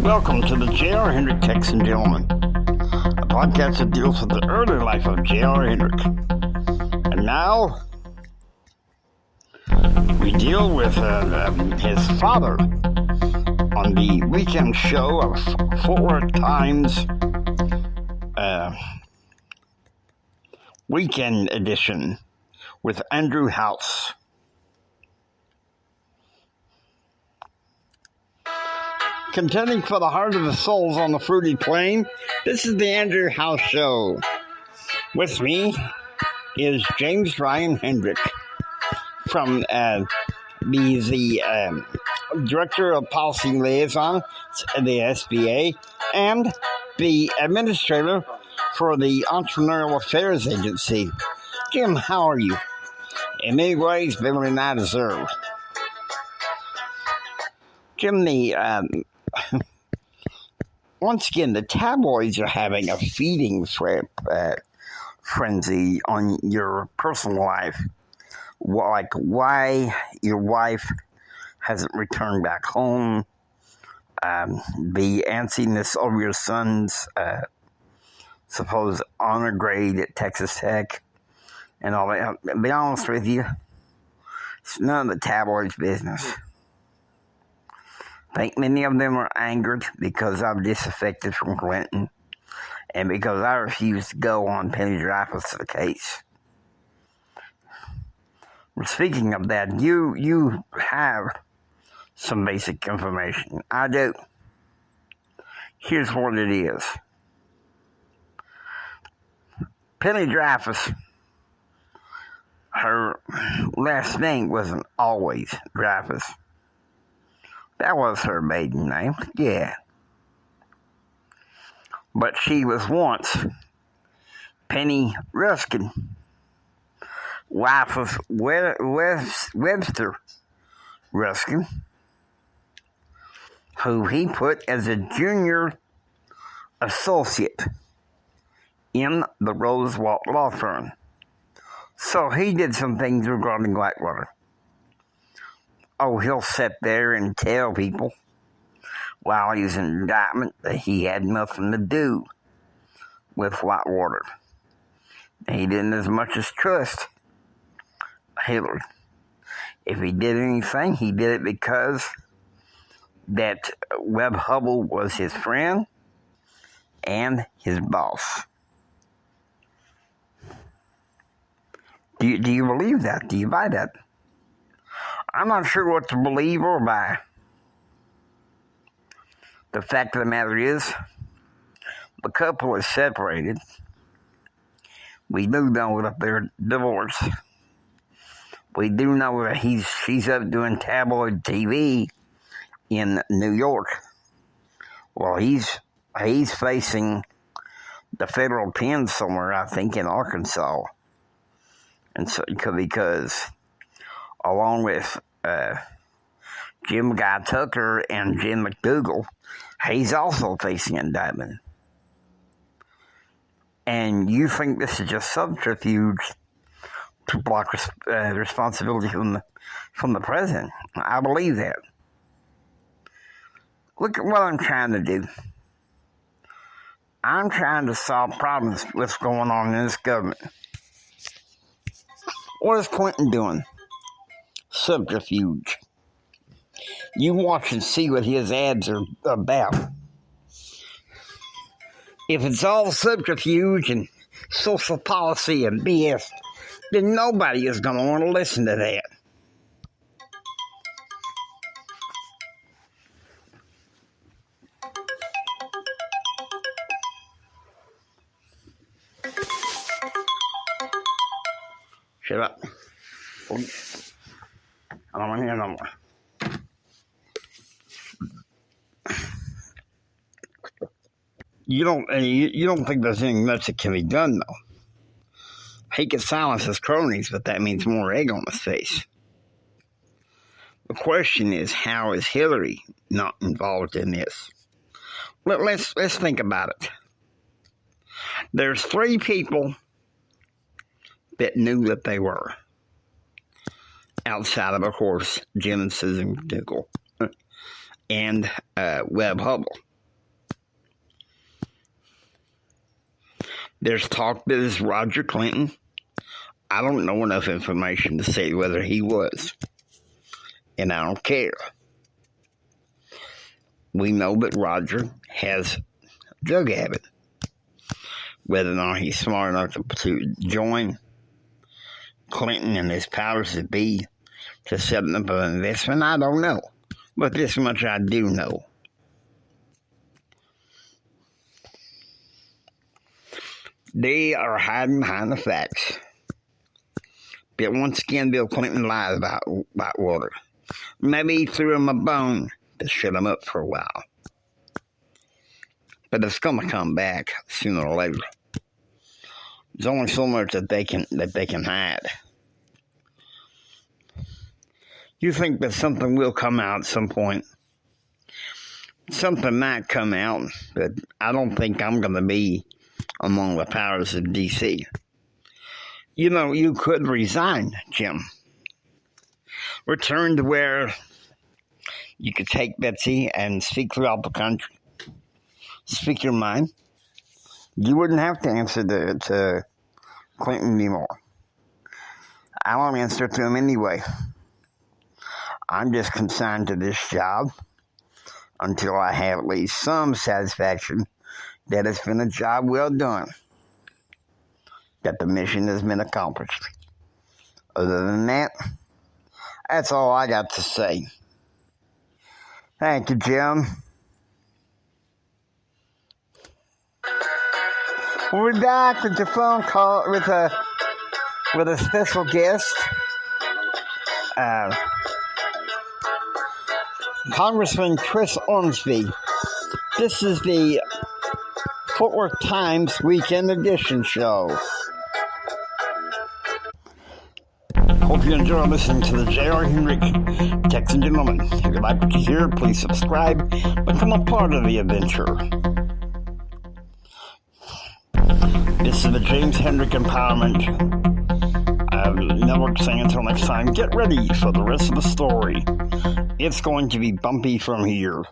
Welcome to the J.R. Hendrick Texan Gentleman, a podcast that deals with the early life of J.R. Hendrick. And now, we deal with his father on the weekend show of Fort Worth Times Weekend Edition with Andrew House. Contending for the heart of the souls on the fruity plain, this is the Andrew House Show. With me is James Ryan Hendrick from the Director of Policy Liaison, the SBA, and the Administrator for the Entrepreneurial Affairs Agency. Jim, how are you? In many ways, better than I deserve. Jim, once again, the tabloids are having a feeding frenzy on your personal life. Like why your wife hasn't returned back home, the antsiness over your son's supposed honor grade at Texas Tech, and all that. To be honest with you, it's none of the tabloids' business. I think many of them are angered because I've disaffected from Clinton and because I refuse to go on Penny Dreyfus' case. Speaking of that, you have some basic information. I do. Here's what it is. Penny Dreyfus, her last name wasn't always Dreyfus. That was her maiden name, yeah. But she was once Penny Ruskin, wife of Webster Ruskin, who he put as a junior associate in the Roosevelt law firm. So he did some things regarding Whitewater. Oh, he'll sit there and tell people while he's in indictment that he had nothing to do with Whitewater. He didn't as much as trust Hillary. If he did anything, he did it because that Webb Hubbell was his friend and his boss. Do you believe that? Do you buy that? I'm not sure what to believe or buy. The fact of the matter is, the couple is separated. We do know that they're divorced. We do know that she's up doing tabloid TV in New York. Well, he's facing the federal pen somewhere, I think, in Arkansas. And so, because along with Jim Guy Tucker and Jim McDougal, he's also facing indictment. And you think this is just subterfuge to block responsibility from the president? I believe that. Look at what I'm trying to do. I'm trying to solve problems with what's going on in this government. What is Clinton doing? Subterfuge. You watch and see what his ads are about. If it's all subterfuge and social policy and BS, then nobody is going to want to listen to that. Shut up. I don't want to hear no more. You don't think there's anything much that can be done, though. He can silence his cronies, but that means more egg on his face. The question is, how is Hillary not involved in this? Let's think about it. There's 3 people that knew that they were. Outside of course, Jim and Susan McDougal and Webb Hubbell. There's talk that it's Roger Clinton. I don't know enough information to say whether he was. And I don't care. We know that Roger has a drug habit. Whether or not he's smart enough to join Clinton and his powers that be to set up an investment, I don't know. But this much I do know. They are hiding behind the facts. But once again, Bill Clinton lied about Whitewater. Maybe he threw him a bone to shut him up for a while. But it's going to come back sooner or later. There's only so much that they can hide. You think that something will come out at some point? Something might come out, but I don't think I'm going to be among the powers of D.C. You know, you could resign, Jim. Return to where you could take Betsy and speak throughout the country. Speak your mind. You wouldn't have to answer to Clinton anymore. I don't answer to him anyway. I'm just consigned to this job until I have at least some satisfaction that it's been a job well done, that the mission has been accomplished. Other than that, that's all I got to say. Thank you, Jim. We're back with the phone call with a special guest, Congressman Chris Ormsby. This is the Fort Worth Times Weekend Edition show. Hope you enjoy listening to the J.R. Hendrick Texan Gentleman. If you like what you hear, please subscribe. Become a part of the adventure. This is the James Hendrick Empowerment Network saying until next time, get ready for the rest of the story. It's going to be bumpy from here.